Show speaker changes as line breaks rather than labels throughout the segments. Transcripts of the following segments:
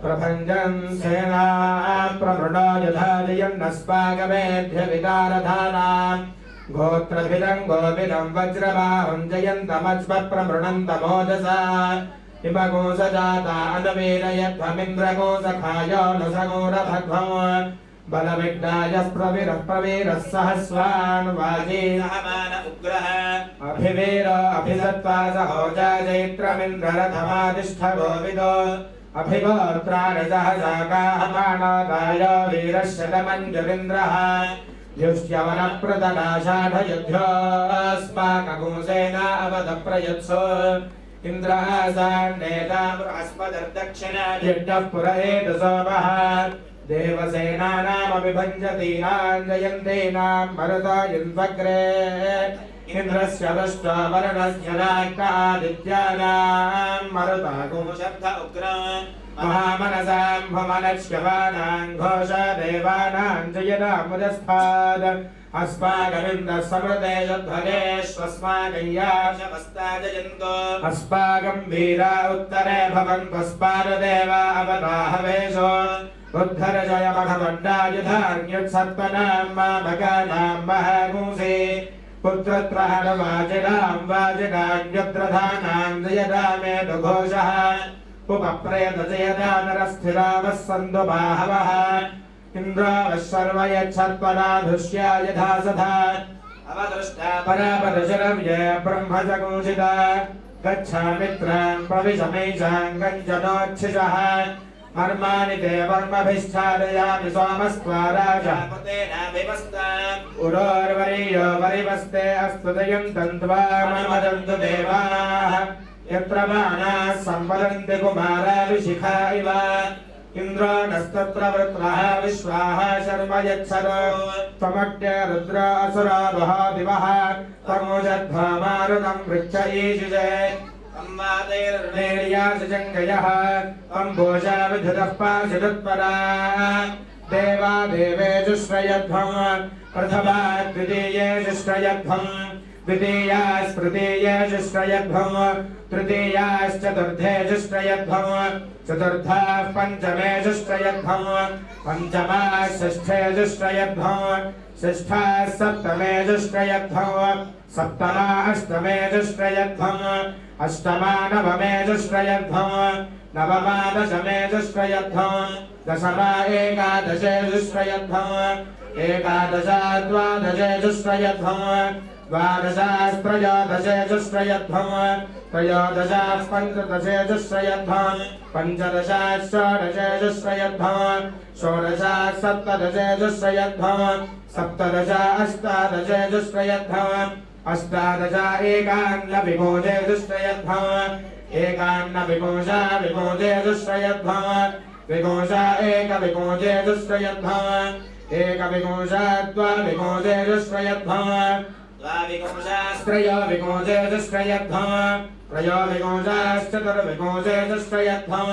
प्रभञ्जन् सेना प्रमृणो यथा जयन्नस्माकमेभ्य विकारधानाम् गोत्रभिदं गोविदं वज्रबाहुं जयन्तमस्मप्रमृणन्तमोजसा इमगोसजाता अनवीरयध्वमिन्द्रगोसखायो नसगोरभध्वम् बलविग्नायः प्रवीरः सहस्वान् वाजीनहमान उग्रः अभिवीर अभिसत्त्वा सहोजा जैत्रमिन्द्ररथमादिष्ठ गोविदो अभिगोत्राणि सहसाकाः मानोदाय वीरशतमञ्जुरिन्द्रः युष्यवनप्रदनाशाढयुध्योऽस्माकगुंसेना अवदप्रयत्सो इन्द्रासान्नेतामुरस्मदर्दक्षिणाजिड्डः पुरहेतु सोमः देवसेनानामपि भञ्जतीनां जयन्तीनां मरुतायन्वग्रे इन्द्रस्य दष्ट्वा वरुणस्य नाट्यादित्यानां मरुतागुंशब्द उग्र महामनसां भुवनश्यवानां घोषदेवानां जयनामुदस्ताद् अस्माकमिन्द्रः समृते यध्वजेष्वस्माकय्याशवस्ताजयन्तो अस्माकं वीरा उत्तरे भवन्त्वस्मारदेवा अवताहवेशो उद्धरजय मघवण्डायुधान्युत्सत्पनां मामगानां महागुंसे पुत्रत्रहणवाजिनां वाजिनान्युद्रधानां जयदामेदुघोषः उपप्रेतजयदा नरस्थिरावः सन्तु बाहवः इन्द्रावः सर्व यच्छत्पनाधुष्या यथा सधा अवदृष्टा परापरशरव्ये ब्रह्मजगुंसिता गच्छामित्रां प्रविशमेषां कञ्चनोच्छिषः मर्माणि ते वर्मभिश्चादयामि सोमस्त्वा राजापतेनाभिवस्ताम् उरोर्वरीयो वरिवस्ते अस्तु दयन्तं त्वा मन्मदन्तु देवाः यत्र बाणाः सम्वदन्ति कुमाराभिशिखा इव इन्द्रो नस्तत्र वृत्रः विश्वाः शर्म यच्छरो त्वमग्ने रुद्र असुरा वहा दिवः तमोजध्वा मारुतं पृच्छ ईशिषे अम्बादैर्नेर्यासजङ्गयः अम्बोजा विधुतः पाशिरुत्परा देवा देवेषु श्रयध्वम् प्रथमा द्वितीयेषु श्रयध्वम् द्वितीयास्तृतीयेषु श्रयध्वम् तृतीयाश्चतुर्थेषु श्रयध्वम् चतुर्थाः पञ्चमेषु श्रयध्वम् पञ्चमाः षष्ठेषु श्रयध्वम् षष्ठाः सप्तमेषु श्रयध्वम् सप्तमा अष्टमेषु श्रयध्वम् अष्टमा नवमेषु श्रयध्वम् नवमा दशमेषु श्रयध्वम् दशमा एकादशेषु श्रयध्वम् एकादशा द्वादशेषु श्रयध्वम् द्वादशास्त्रयोदशेषु श्रयध्वम् त्रयोदशाः पञ्चदशेषु श्रयध्वम् पञ्चदशाः षोडशेषु श्रयध्वम् षोडशाः सप्तदशेषु श्रयध्वम् सप्तदशा अष्टादशेषु श्रयध्वम् अष्टादशा एकान्नविमोचेषु श्रयध्वम् एकान्नविमोचा विमोचेषु श्रयध्वम् विमोचा एकविमोचेषु श्रयध्वम् एकविमोचा द्वाविमोचेषु श्रयध्वम् द्वाविमोचास्त्रयोविमोचेषु श्रयध्वम् त्रयोविमोचाश्चतुर्विमोचेषु श्रयध्वम्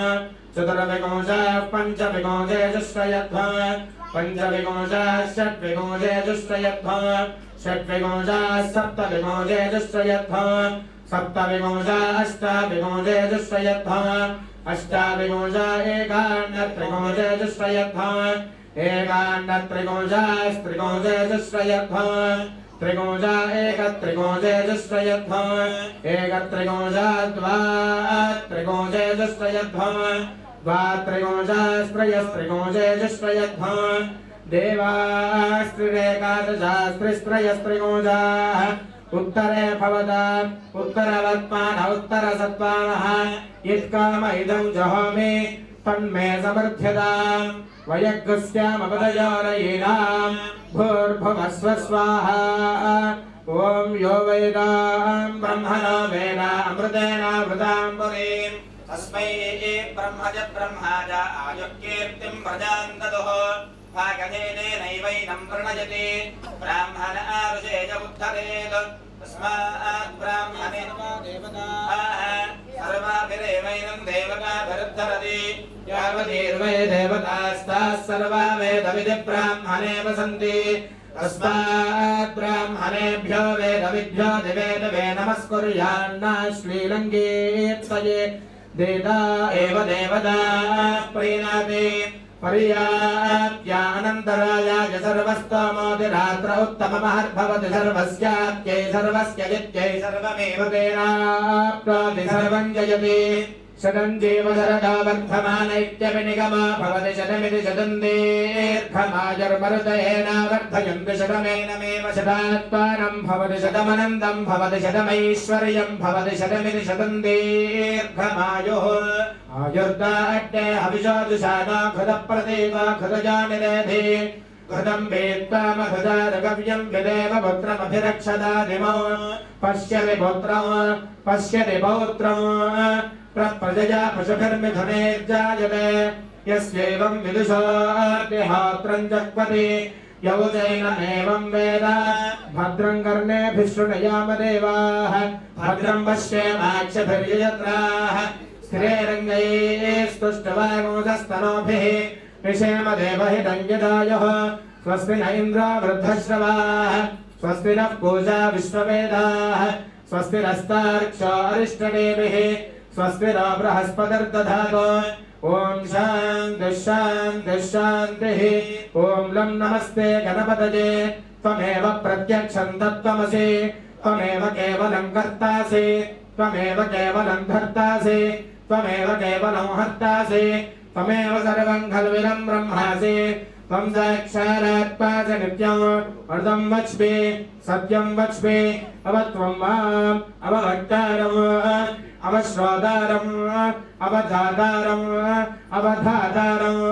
चतुर्विमोचाः पञ्चविमोचेषु श्रयध्वम् पञ्चविमोचाः षड्विमोचेषु श्रयध्वम् षड्विमोचाः सप्तविमोचेषु श्रयध्वम् सप्तविमोचा अष्टाविमोचेषु श्रयध्वम् अष्टाविमोचा एकान्नत्रिमोचेषु श्रयध्वम् एकान्नत्रिमोचास्त्रिमोचेषु श्रयध्वम् त्रिमोचा एकत्रिमोचेषु श्रयध्वम् एकत्रिमोचा द्वात्रिमोचेषु श्रयध्वम् द्वात्रिमोचास्त्रयस्त्रिमोचेषु श्रयध्वम् देवास्त्रिरेकादशास्त्रिस्त्रयस्त्रिमोचाः उत्तरे भवताम् उत्तरवत्मान उत्तरसत्त्वानः यत्काम इदं जहोमि तन्मे समर्थ्यताम् वयग्स्यामपदयोरयीनां भूर्भुवस्व स्वाहा ॐ यो वेदां ब्रह्मणो वेद अमृतेनावृतां पुरीम् तस्मै ब्रह्मज ब्रह्माज आयुकीर्तिं प्रजां ददुः भागधेनेनैवैनं प्रणयति ब्राह्मण आरुषेज उद्धरेत् तस्मात् ब्राह्मणेन देवताः सर्वाभिरेवैनं देवताभिरुद्धरति यावतीर्वै देवतास्ताः सर्वा वेदविदि ब्राह्मणे वसन्ति तस्मात् ब्राह्मणेभ्यो वेदविद्भ्यो दिवे दिवे नमस्कुर्यान्ना श्रीलङ्कीर्तये देता एव देवता प्रीणाति पर्याप्त्यानन्तरायाय सर्वस्तमोतिरात्र उत्तममहर्भवति सर्वस्यात्यै सर्वस्य जित्यै सर्वमेव तेनाप्नोति सर्वं जयति शतं जीव शरदा वर्धमानैत्यभिनिगमा भवति शतमिति शतं दीर्घमायुर्मरुतेनावर्धयन्ति शतमेनमेव शतात्मानं भवति शतमनन्दं भवति शतमैश्वर्यं भवति शतमिति शतं दीर्घमायुः आयुर्दाट्टे हविषोजुषाणो घृतप्रतीको घृतजानिरेधि घृतं वेत्तामघृतारगव्यं विदेव पुत्रमभिरक्षदादिमो पश्यति पौत्रं प्रजया पशुभिर्मिथुनेर्जायते यस्यैवं विदुषोऽर्तिहोत्रं जग्मति यौजैनमेवं वेद भद्रं कर्णेभिः शृणुयाम देवाः भद्रं पश्येमाक्षभिर्यजत्राः स्थिरैरङ्गैस्तुष्टवागुंसस्तनोभिः विषेम देवहितं यदायुः स्वस्ति न इन्द्रो वृद्धश्रवाः स्वस्ति नः पूजा विश्ववेदाः स्वस्ति नस्तार्क्ष्यो अरिष्टनेमिः स्वस्ति नो बृहस्पतिर्दधातु ओम शान्तिः शान्तिः शान्तिः ओम लं नमस्ते गणपतये त्वमेव प्रत्यक्षं तत्त्वमसि त्वमेव केवलं कर्तासि त्वमेव केवलं धर्तासि त्वमेव केवलं हर्तासि त्वमेव सर्वं खल्विदं ब्रह्मासि त्वं साक्षादात्मा च नित्यं वरदं वच्मि सत्यं वच्मि अवत्वं माम् अवभक्तारम् अवश्रोतारम् अवधातारम् अवधातारम्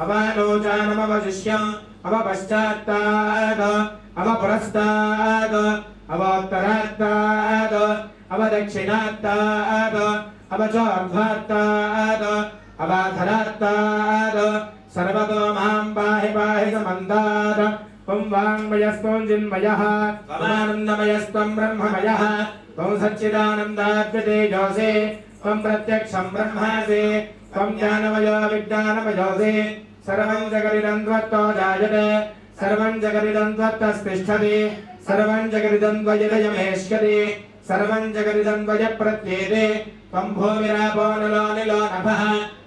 अवानोचानमवशिष्यम् अवपश्चात्तात् अवपुरस्तात् अवोत्तरात्तात् अवदक्षिणात्तात् अवचोर्ध्वात्तात् अवाधरात्तात् सर्वतो मां पाहि पाहि समन्तात् त्वं वाङ्मयस्त्वं चिन्मयः त्वमानन्दमयस्त्वं ब्रह्ममयः त्वं सच्चिदानन्दाद्वितीयोऽसि त्वं प्रत्यक्षं ब्रह्मासि त्वं ज्ञानमयो विज्ञानमयोऽसि सर्वं जगदिदं त्वत्तो जायते सर्वं जगदिदं त्वत्तस्तिष्ठति सर्वं जगदिदं त्वयिदयमेष्यति सर्वं जगदिदं त्वयप्रत्येते त्वं भूमिरापो नलो निलो नभः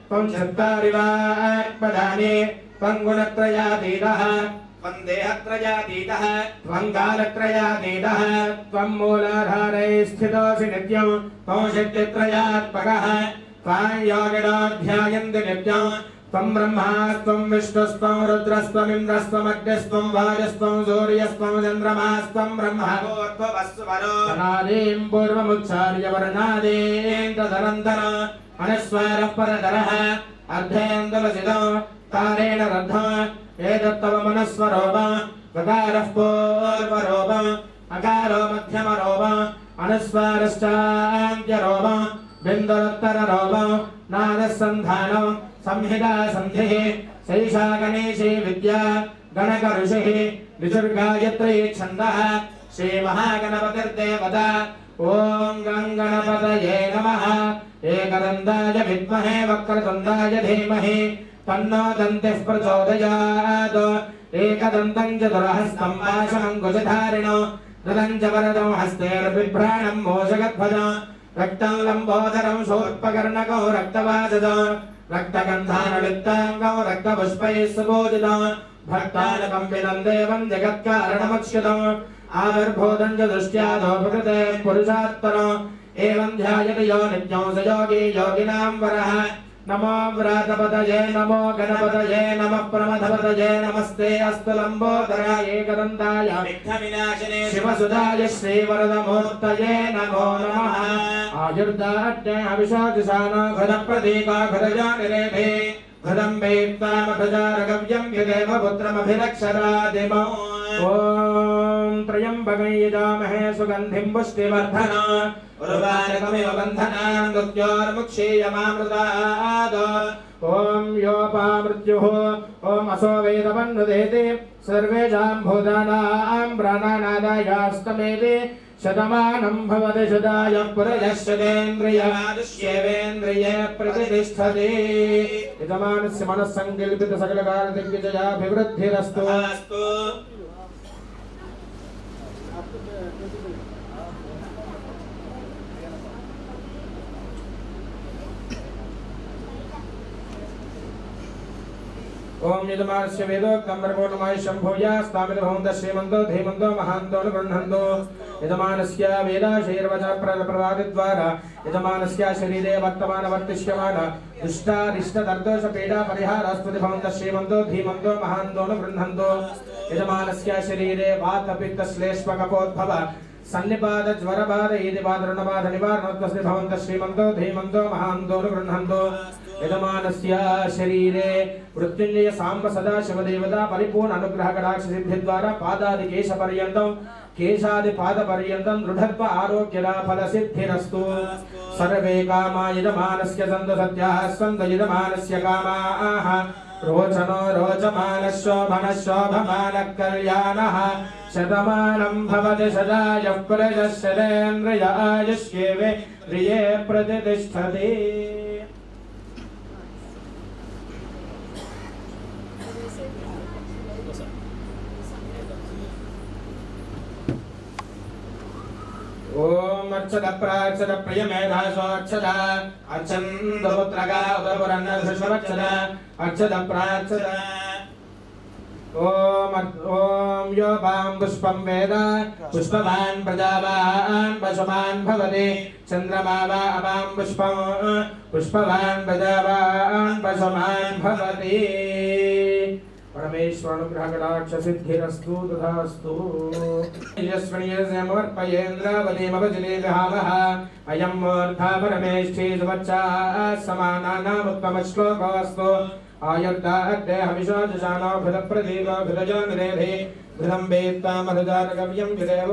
त्वं चत्वारिवाक्पदानि त्वं गुणत्रयातीतः त्वं देहत्रयातीतः त्वं कालत्रयातीतः त्वं मूलाधारे स्थितोऽसि नित्यं त्वं शक्तित्रयात्मकः त्वां योगिनो ध्यायन्ति नित्यं त्वं ब्रह्मा त्वं विष्णुस्त्वं रुद्रस्त्वमिन्द्रस्त्वमग्निस्त्वं वायुस्त्वं सूर्यस्त्वं चन्द्रमास्त्वं ब्रह्मभूर्भुवस्वरो अनादिं पूर्वमुच्चार्य वर्णादीं तदनन्तरम् अनुस्वारः परतरः अर्धेन्दुलसितो तारेण रद्धम् एतत्तव मनस्वरोपम् गकारः पूर्वरोपम् अकारो मध्यमरोपम् अनुस्वारश्चान्त्यरोपम् बिन्दुरुत्तररोपम् नादसन्धानम् संहिता सन्धिः सैषा गणेशी विद्या गणकऋषिः ऋषुर्गायत्री छन्दः श्रीमहागणपतिर्देवता ॐ गणपतये नमः एकदन्ताय विद्महे वक्रतुण्डाय धीमहि तन्नो दन्तिः प्रचोदयात् एकदन्तं चतुरहस्तं पाशमङ्कुशधारिणो ददं च वरदं हस्तेर्बिभ्राणं मोषगध्वजं रक्तं लम्बोदरं शूर्पकर्णकौ रक्तवासदं रक्तगन्धानुलिप्ताङ्गौ रक्तपुष्पैः सुपूजितं भक्तानुकम्पितं देवं जगत्कारणमच्युतम् आविर्भूतं च दृष्ट्यादो प्रकृते पुरुषात्परम् एवं ध्यायति यो नित्यं स योगी योगिनां वरः नमो व्रातपतये नमो गणपतये नमः प्रमथपतये नमस्ते अस्तु लम्बोदराय एकदन्ताय विघ्नविनाशिने शिवसुधाय श्रीवरदमूर्तये नमो नमः आयुर्दाट्टे हविषोजुषाणो घृतप्रतीको घृतजानिरेधे घृतं वेत्तामघृतारगव्यं यदेव पुत्रमभिरक्षरादिमो ॐ त्र्यम्बकं यजामहे सुगन्धिं पुष्टिवर्धनम् उर्वारुकमिव बन्धनान् मृत्योर्मुक्षीयमामृतात् ॐ योपामृत्युः ॐ असो वेदवन्नुदेति सर्वेषां भूतानां प्राणानादायास्तमेति शतमानं भवति शताय पुरुषश्चेन्द्रियादुष्येवेन्द्रिये प्रतिष्ठति यजमानस्य मनस्सङ्कल्पित सकलकार्यदिग्विजयाभिवृद्धिरस्तु ओम यजमानस्य वेदोक्तं वर्गोन्नमाय शम्भूयास्तामिति भवन्तः श्रीमन्तो धीमन्तो महान्तो गृह्णन्तो यजमानस्य वेदाशैर्वचप्रवादिद्वारा यजमानस्य शरीरे वर्तमानवर्तिष्यमान दुष्टारिष्टदर्दोषपीडा परिहारास्पति भवन्तः श्रीमन्तो धीमन्तो महान्तो गृह्णन्तो यजमानस्य शरीरे वातपित्तश्लेष्मकपोद्भव सन्निपात ज्वरबाध ईदिपाद ऋणबाध निवारणोत्तस्य भवन्तः श्रीमन्तो धीमन्तो महान्तो गृह्णन्तो यजमानस्य शरीरे मृत्युंजय सांब सदा शिवदेवता परिपूर्ण अनुग्रह कटाक्ष सिद्धि द्वारा पादादि केश पर्यन्तं केशादि पाद पर्यन्तं दृढत्व आरोग्य फल सिद्धिरस्तु सर्वे कामा यजमानस्य सन्तु सत्याः सन्तु यजमानस्य कामाः रोचनो रोचमानः शोभनः शोभमानः कल्याणः शतमानं भवति सदायः पुरुषः शतेन्द्रिय आयुष्येवेन्द्रिये प्रतिष्ठति। ओम अर्चद प्रार्चद प्रियमेधासोर्चद अर्चन्दपुत्रगा उदपुरन्नर्षवक्षद अर्चद प्रार्चद ओम योपां पुष्पं वेद पुष्पवान् प्रजावान् पशुमान् भवति चन्द्रमा वा अपां पुष्पं पुष्पवान् प्रजावान् पशुमान् भवति। परमेश्वर अनुग्रह कटाक्ष सिद्धिरस्तु तथास्तु। यस्मर्पयेन्द्रावलीमवजले विहावः अयं मूर्धा परमेष्ठी सुवच्चा समानानामुत्तम श्लोकोऽस्तु आयुर्दा अद्य हविषा जशानो घृतप्रदीप घृतजानिरेधे घृतं वेत्ता मधुजातकव्यं विदेव।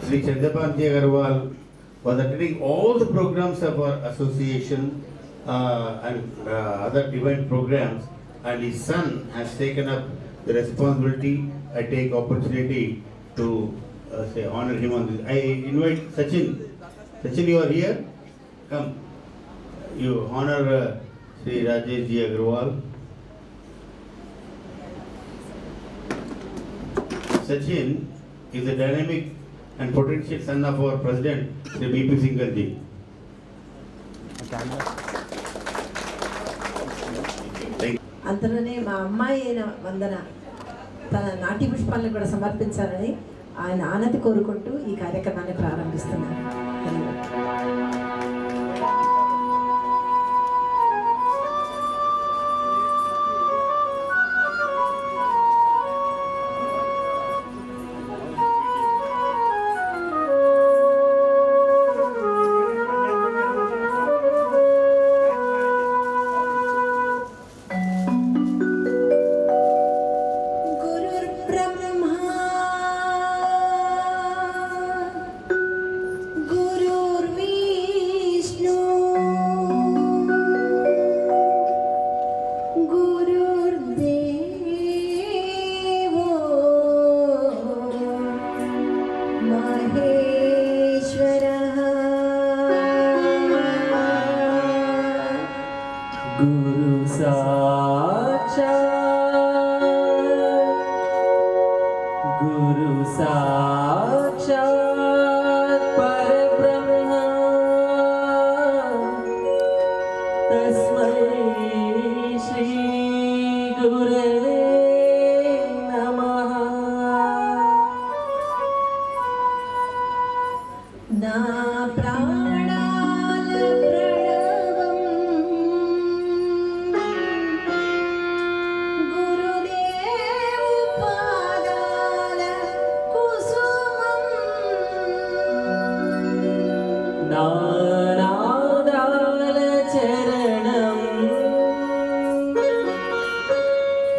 Sri Chandrapanti Agarwal was attending all the programs of our association and other event programs, and his son has taken up the responsibility. I take opportunity to say honor him on this. I invite Sachin. Sachin, you are here. Come. You honor Sri Rajesh Ji Agarwal. Sachin is a dynamic and potential son of our president, Sri B.P. Singhal Ji.
అంతలోనే మా అమ్మాయి అయిన వందన తన నాటి పుష్పాలను కూడా సమర్పించాలని ఆయన ఆనతి కోరుకుంటూ ఈ కార్యక్రమాన్ని ప్రారంభిస్తున్నాను.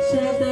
శత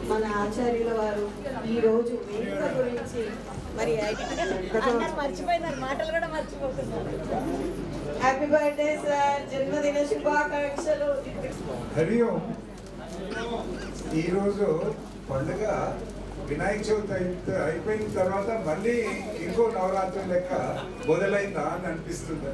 మన ఆచార్యుల వారు ఈ రోజు వేదిక గురించి మరి మర్చిపోయినారు, మాటలు కూడా మర్చిపోతున్నారు. హ్యాపీ బర్త్డే సార్, జన్మదిన శుభాకాంక్షలు.
హరి ఓం. ఈరోజు పండుగ వినాయక చవితి అయిపోయిన తర్వాత మళ్ళీ ఇంకో నవరాత్రి లెక్క మొదలైందా అని అనిపిస్తుంది.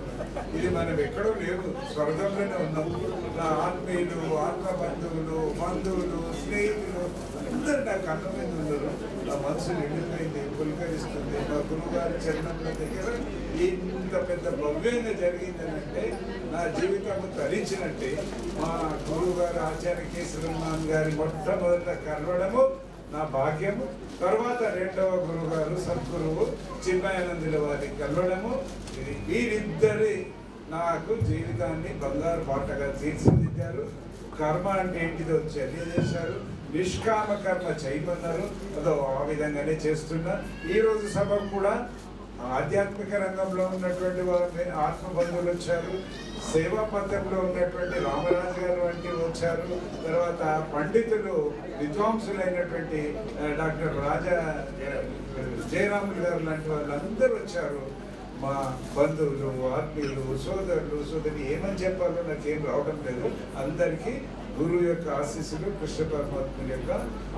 ఇది మనం ఎక్కడో లేదు, స్వర్గంలోనే ఉన్నాం. నా ఆత్మీయులు, ఆత్మ బంధువులు, స్నేహితులు అందరూ నాకు కళ్ళ మీద ఉన్నారు. నా మనసు నిండిపోయింది, పులకరిస్తుంది. మా గురువుగారి చరణంల దగ్గర ఇంత పెద్ద భవ్యంగా జరిగిందనంటే నా జీవితం తరించినట్టే. మా గురువు గారు ఆచార్య కేశవరామన్ గారి మొట్టమొదట కలవడము నా భాగ్యము. తర్వాత రెండవ గురువు గారు సద్గురువు చిన్మయానందుల వారి కలవడము. వీరిద్దరి నాకు జీవితాన్ని బంగారు పాటగా తీర్చిదిద్ది పెట్టారు. కర్మ అంటే ఏంటిదో తెలియజేశారు. నిష్కామ కర్మ చేయమన్నారు. అదో ఆ విధంగానే చేస్తున్నా. ఈరోజు సభకు కూడా ఆధ్యాత్మిక రంగంలో ఉన్నటువంటి ఆత్మబంధువులు వచ్చారు. సేవా పథంలో ఉన్నటువంటి రామరాజు గారు వంటి వచ్చారు. తర్వాత పండితులు విద్వాంసులైనటువంటి డాక్టర్ రాజా జయరాములు గారు లాంటి వాళ్ళందరూ వచ్చారు. మా బంధువులు, ఆత్మీయులు, సోదరి ఏమని చెప్పాలో నాకేం రావడం లేదు. అందరికీ గురువు యొక్క ఆశీస్సులు, కృష్ణ పరమాత్మ యొక్క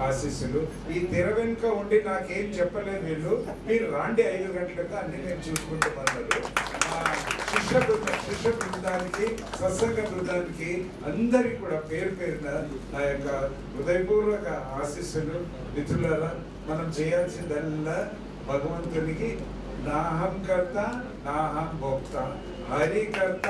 ఆశీస్సులు. ఈ తెర వెనుక ఉండి నాకేం చెప్పలేదు వీళ్ళు. మీరు రాండి 5 గంటలకు అన్ని నేను చూసుకుంటామన్నారు. శిష్య బృందానికి, సత్సంగ బృందానికి అందరికి కూడా పేరు పేరున నా యొక్క హృదయపూర్వక ఆశీస్సులు. మిత్రులారా, మనం చేయాల్సిందల్లా భగవంతునికి నాహం కర్త నాహం భోక్త, హరి కర్త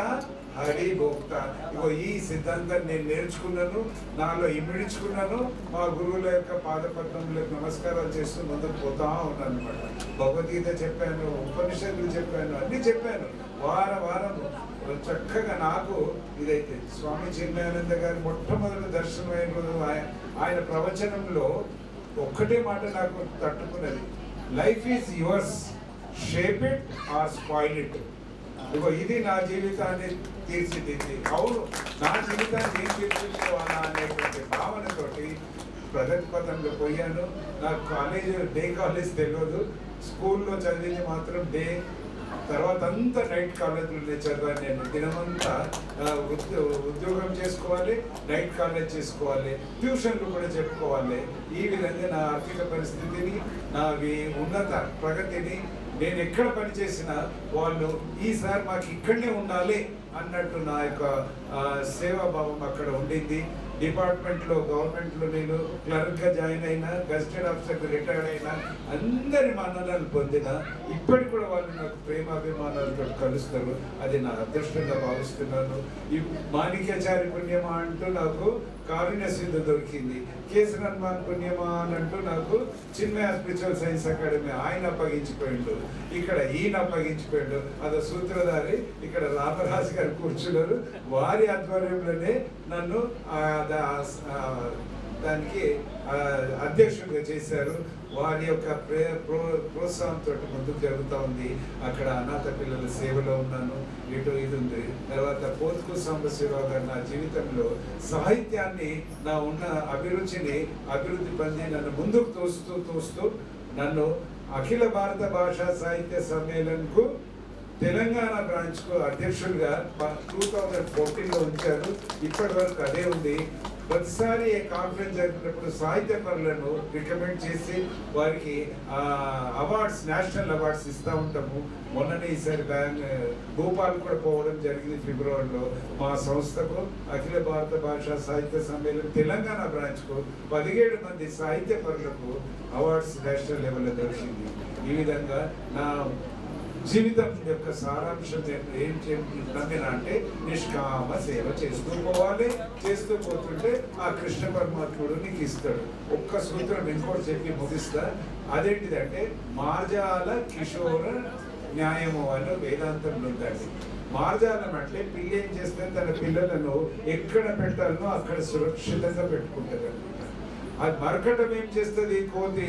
హరి భోక్త. ఇగో ఈ సిద్ధాంతాన్ని నేను నేర్చుకున్నాను, నాలో ఇమిడించుకున్నాను. మా గురువుల యొక్క పాదపద్మములకు నమస్కారాలు చేస్తూ ముందుకు పోతా ఉన్నాను అనమాట. భగవద్గీత చెప్పాను, ఉపనిషత్తులు చెప్పాను, అన్ని చెప్పాను. వారం చక్కగా నాకు ఇదైతే స్వామి చిన్మయానంద గారి మొట్టమొదటి దర్శనం అయిన రోజు ఆయన ప్రవచనంలో ఒక్కటే మాట నాకు తట్టుకున్నది. Life is yours, shape it or spoil it. ఇగో ఇది నా జీవితాన్ని తీర్చిదిద్ది. అవును, నా జీవితాన్ని ఏం తీర్చిదిద్దుకోవాలా అనేటువంటి భావనతోటి ప్రగతి పథంలో పోయాను. నాకు డే కాలేజ్ తెలియదు. స్కూల్లో చదివింది మాత్రం డే. తర్వాత అంతా నైట్ కాలేజీలో చదివాను నేను. దినమంతా ఉద్యోగం చేసుకోవాలి, నైట్ కాలేజ్ చేసుకోవాలి, ట్యూషన్లు కూడా చెప్పుకోవాలి. ఈ విధంగా నా ఆర్థిక పరిస్థితిని, నా ఉన్నత ప్రగతిని, నేను ఎక్కడ పనిచేసినా వాళ్ళు ఈసారి మాకు ఇక్కడనే ఉండాలి అన్నట్టు నా యొక్క సేవాభావం అక్కడ ఉండింది. డిపార్ట్మెంట్లో, గవర్నమెంట్లో నేను క్లర్క్గా జాయిన్ అయినా, గెస్టెడ్ ఆఫీసర్గా రిటైర్డ్ అయినా, అందరి మన్ననలు పొందిన. ఇప్పటికి కూడా వాళ్ళు నాకు ప్రేమాభిమానాలతో కలుస్తారు. అది నా అదృష్టంగా భావిస్తున్నాను. ఈ మాణిక్యాచారి పుణ్యమా అంటూ నాకు కారుణ్య సింధు దొరికింది. కేసరి హనుమాన్ పుణ్యమా అని అంటూ నాకు చిన్మయ స్పిరిచువల్ సైన్స్ అకాడమీ ఆయన అప్పగించిపోయిండు. ఇక్కడ ఈయన అప్పగించిపోయిండు. అదో సూత్రధారి ఇక్కడ రామరాజు గారు కూర్చున్నారు. వారి ఆధ్వర్యంలోనే నన్ను దానికి అధ్యక్షుడిగా చేశారు. వారి యొక్క ప్రోత్సాహంతో ముందుకు జరుగుతూ ఉంది. అక్కడ అనాథ పిల్లల సేవలో ఉన్నాను. ఇటు ఇది ఉంది. తర్వాత పోతుకు సాంబశివరావు గారు నా జీవితంలో సాహిత్యాన్ని, నా ఉన్న అభిరుచిని అభివృద్ధి పొంది నన్ను ముందుకు తోస్తూ నన్ను అఖిల భారత భాషా సాహిత్య సమ్మేళన్కు తెలంగాణ బ్రాంచ్కు అధ్యక్షుడిగా 2014లో ఉంచారు. ఇప్పటి వరకు అదే ఉంది. ప్రతిసారి కాన్ఫరెన్స్ జరిగినప్పుడు సాహిత్య పనులను రికమెండ్ చేసి వారికి అవార్డ్స్, నేషనల్ అవార్డ్స్ ఇస్తూ ఉంటాము. మొన్ననే ఈసారి భోపాల్ కూడా పోవడం జరిగింది ఫిబ్రవరిలో. మా సంస్థకు అఖిల భారత భాషా సాహిత్య సమ్మేళనం తెలంగాణ బ్రాంచ్కు 17 మంది సాహిత్య పనులకు అవార్డ్స్ నేషనల్ లెవెల్లో దొరికింది. ఈ విధంగా నా జీవితం యొక్క సారాంశం ఏం నమ్మిన అంటే నిష్కామ సేవ చేస్తూ పోవాలి. చేస్తూ పోతుంటే ఆ కృష్ణ పరమాత్ముడు నీకు ఇస్తాడు. ఒక్క సూత్రం ఇంకోటి చెప్పి ముగిస్తా. అదేంటిదంటే మార్జాల కిషోర న్యాయము అని వేదాంతంలో ఉందండి. మార్జాలం అంటే పిల్లి ఏం చేస్తే తన పిల్లలను ఎక్కడ పెట్టాలనో అక్కడ సురక్షితంగా పెట్టుకుంటుంది అనమాట. అది మరకటం ఏం చేస్తుంది కోతి,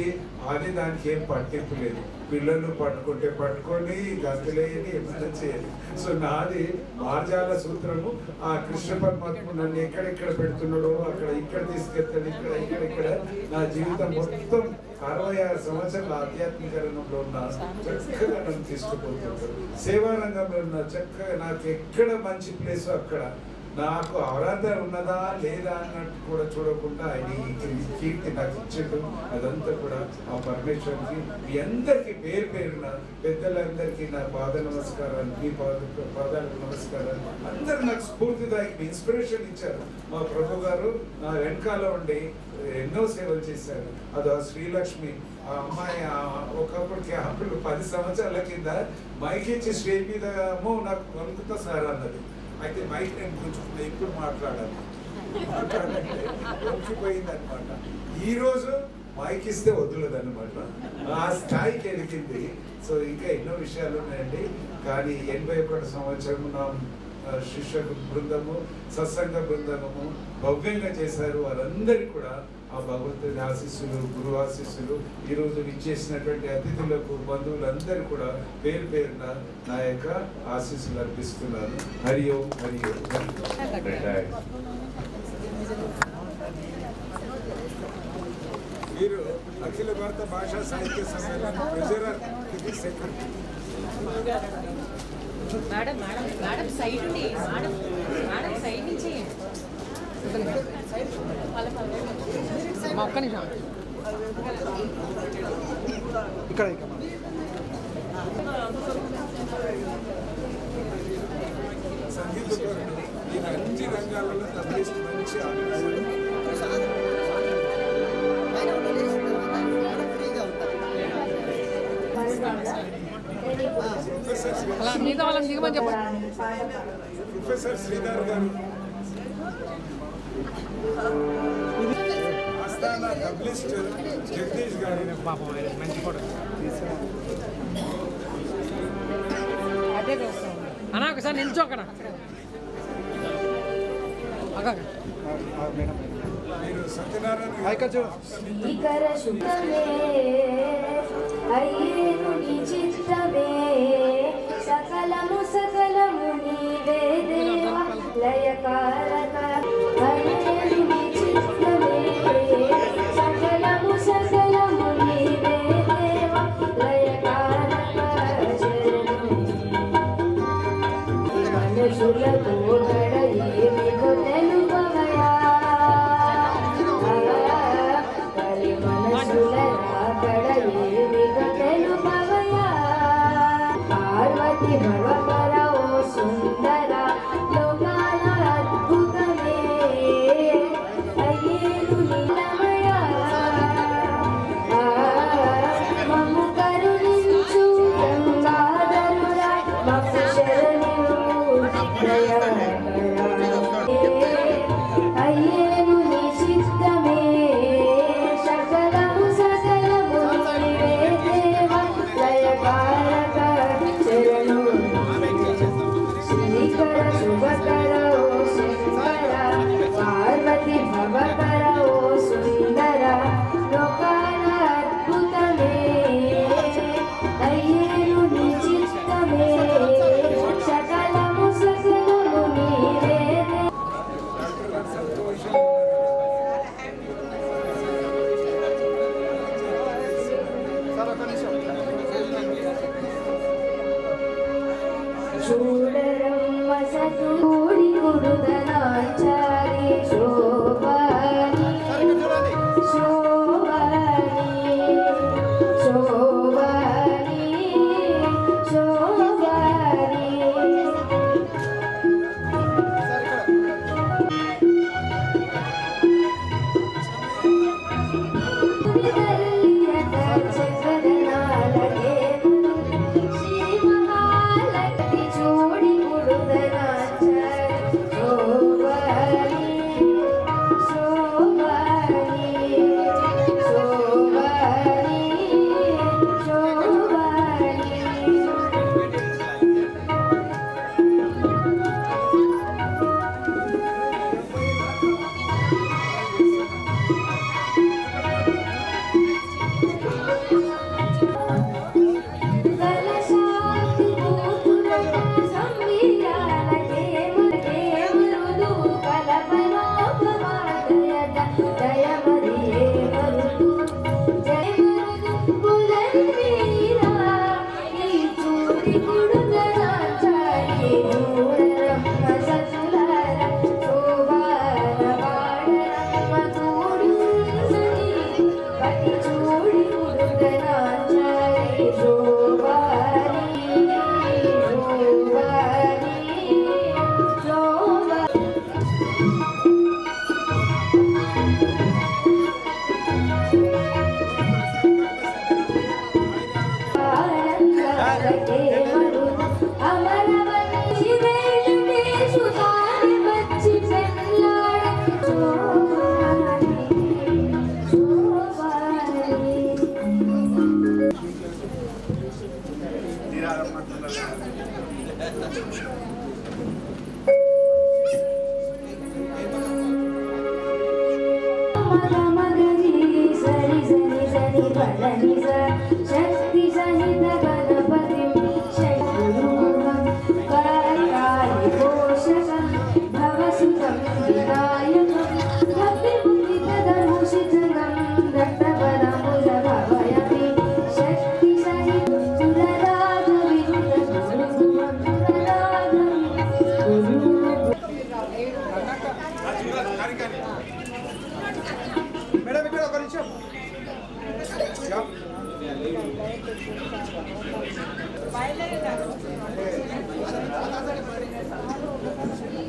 అది దానికి ఏం పట్టింపు లేదు. పిల్లలు పట్టుకుంటే పట్టుకొని, గంతులేయని, ఏమైనా చేయాలి. సో నాది మార్జాల సూత్రము. ఆ కృష్ణ పరమాత్మ నన్ను ఎక్కడెక్కడ పెడుతున్నాడో అక్కడ ఇక్కడ తీసుకెళ్తాడు, ఇక్కడ నా జీవితం మొత్తం 66 సంవత్సరాల ఆధ్యాత్మిక రంగంలో ఉన్న చక్కగా నన్ను తీసుకుపోతుంటాడు. సేవా రంగంలో ఉన్న చక్కగా నాకు ఎక్కడ మంచి ప్లేస్ అక్కడ నాకు ఆరాధన ఉన్నదా లేదా అన్నట్టు కూడా చూడకుండా ఆయన ఈ కీర్తి నాకు ఇచ్చాడు. అదంతా కూడా ఆ పరమేశ్వరికి. మీ అందరికీ పేరు పేరున పెద్దలందరికీ నా పాద నమస్కారాలు, మీ పాదాలకు నమస్కారాలు. అందరూ నాకు స్ఫూర్తిదాయక ఇన్స్పిరేషన్ ఇచ్చారు. మా ప్రభు గారు నా వెనకాల ఉండి ఎన్నో సేవలు చేశారు. అదో శ్రీలక్ష్మి ఆ అమ్మాయి ఒకప్పటికి అప్పుడు 10 సంవత్సరాల కింద మైక్ ఇచ్చి స్టేజ్ మీద నాకు వణుకుతా సార్ అన్నది. అయితే మైక్ నేను గుంజుకున్నా, ఇప్పుడు మాట్లాడాలి వణికిపోయింది అనమాట. ఈరోజు మైక్ ఇస్తే వదలదు అనమాట. ఆ స్థాయికి ఎదిగింది. సో ఇంకా ఎన్నో విషయాలు ఉన్నాయండి. కానీ 81 సంవత్సరం నా శిష్య బృందము, సత్సంగ బృందము భవ్యంగా చేశారు. వారందరికీ కూడా ఆ భగవంతుని ఆశీస్సులు, గురు ఆశీస్సులు, ఈరోజు ఇచ్చేసినటువంటి అతిథులకు, బంధువులందరూ కూడా పేరు పేరున నా యొక్క ఆశీస్సులు అర్పిస్తున్నాను. హరి ఓం, హరి ఓం. మీరు అఖిల భారత భాషా సాహిత్య సమ్మేళనం treasurer secretary.
Madam madam madam side నుండి మేడం మేడం సైడ్ నుంచి ఒక్క నిమిషం
ఇక్కడ
సంగీతకారుడు, ఈయన అన్ని రంగాలలో తబలిస్ట్, మంచి
మిగతా వాళ్ళని దిగమని చెప్పండి.
ప్రొఫెసర్ శ్రీధర్ గారు, ఆస్థాన తబలిస్ట్ జగదీష్ గారు,
అన్నా ఒకసారి నిల్చో అక్కడ.
మీరు సత్యనారాయణ
శ్రీకర శుభమే అయ్యేను నీ చిత్తమే సకలము సకలము నీవే దేవా లయకారక అయ్యేను నీ చిత్తమే సకలము సకలము నీవే దేవా లయకారక మనుషులకు గడ ఏమిగో తెలుపవయా పార్వతి భవకర ఓ సుందర లోకాల అద్భుతమే అయ్యేను నీలమయ మమ్ము కరుణించు గంగాధరుడా మమ్ము శరణు అయ్యేను నీ చిత్తమే సకలము సకలము నీవే దేవా లయకారక శరణు శ్రీకర శుభకర ఓ సుందర పార్వతి భవకర ఓ సుందర లోకాల అద్భుతమే అయ్యేను నీ చిత్తమే సకలము సకలము నీవే చూడరం వసతు కూడి కుడుదనాచారి శోభాని శోభాని శోభాని శోభాని చూడి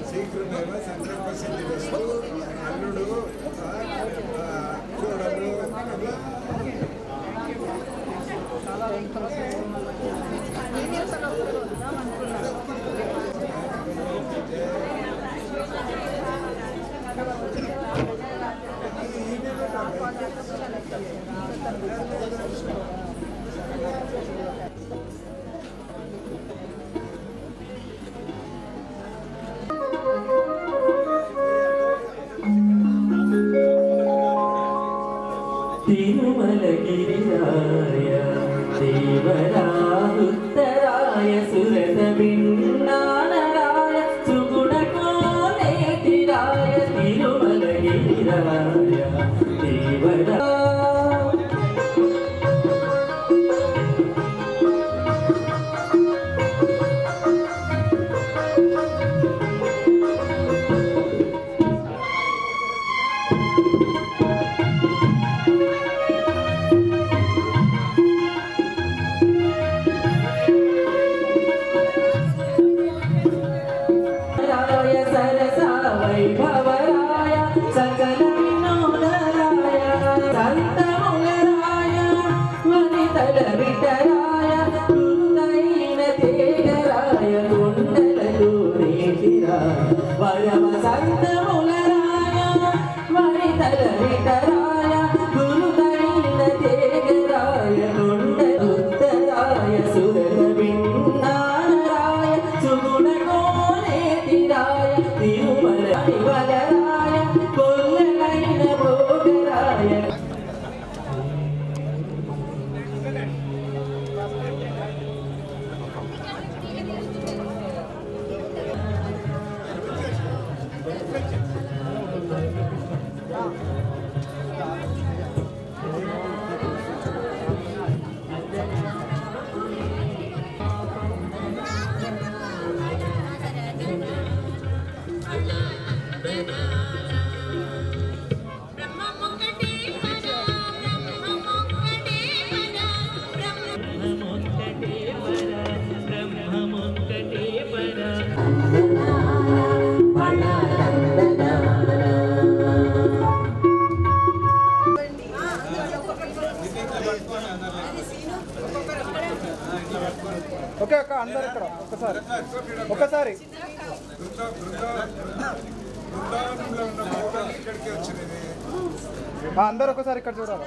శీఘ్రమేవ సంకల్ప సిద్ధిరస్తు అల్లుడు చూడలు
తిరుమలగిరిరాయ దేవరాయ సురత భిన్నానరాయ సుగుణకోనేతిరాయ తిరుమలగిరిరాయ దేవరా వైభవరాయ సకల వినోదరాయ సంతములరాయ వనితల విటరాయ హృదయన తేజరాయ గుండెలతో రేతిరాయ వరమ సంతములరాయ వనితల విటరాయ హృదయన తేజరాయ గుండెలుత్తరాయ సురల భిన్నానరాయ సుగుణకోనేతిరాయ తిరుమలరాయ కొల్లైన భోగరాయ
ఓకే అక్క అందరు ఇక్కడ ఒకసారి
బృందావనంలో ఉన్న భక్తులు ఇక్కడికి వచ్చినది
అందరు ఒకసారి ఇక్కడ చూడాలి.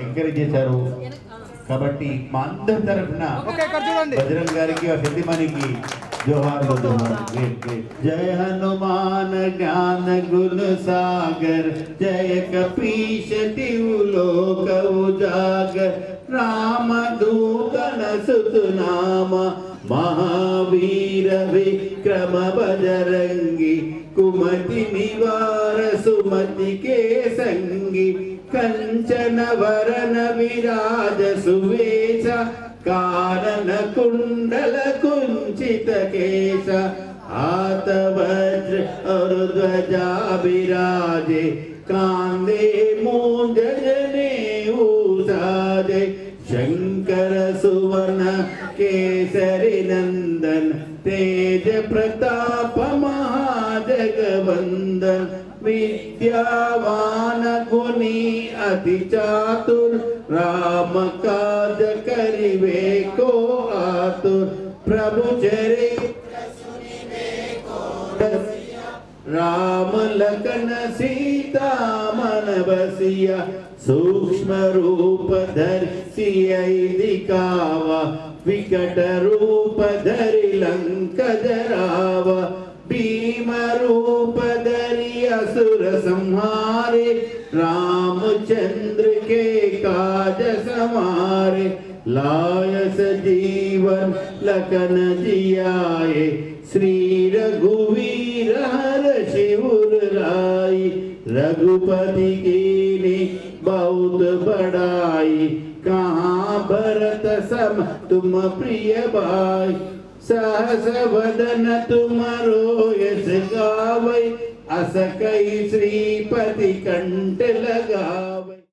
ఎంకరేజ్ చేశారు. కాబట్టి మా అందరి తరఫున బజరంగ్ గారికి సిద్ధిమణికి జోహార్లు. జయ హనుమాన్ జ్ఞాన గుణ సాగర్, జయ కపీశ తిలోక ఉజాగర్, రామదూతన సుతనామ మహావీర విక్రమ బజరంగి, కుమతి నివార సుమతి కే సంగి, కంచన వరన విరాజ సువేశ, కారణ కుండల కుంచిత కేశ, हाथ वज्र और ध्वजा विराजे, कांधे मूंज जनेऊ साजे, शंकर सुवन केसरी नंदन, तेज प्रताप महाजगवंदन, विद्यावान गुणी अति चातुर, राम काज करिवे को आतुर, प्रभु चरित्र राम लखन सीता मन बसिया, सूक्ष्म रूप धरि दिखावा, विकट रूप धरि लंक जरावा, भीम रूप धरि असुर संहारे, रामचंद्र के काज समारे, लाय सजीवन लखन जियाए, श्री रघुवीर हर्षि उर लाए, रघुपति कीन्ही बहुत बड़ाई, कहाँ भरत सम तुम प्रिय भाई, सहस वदन तुमरो यश गावै, अस कई श्रीपति कंठ लगावै।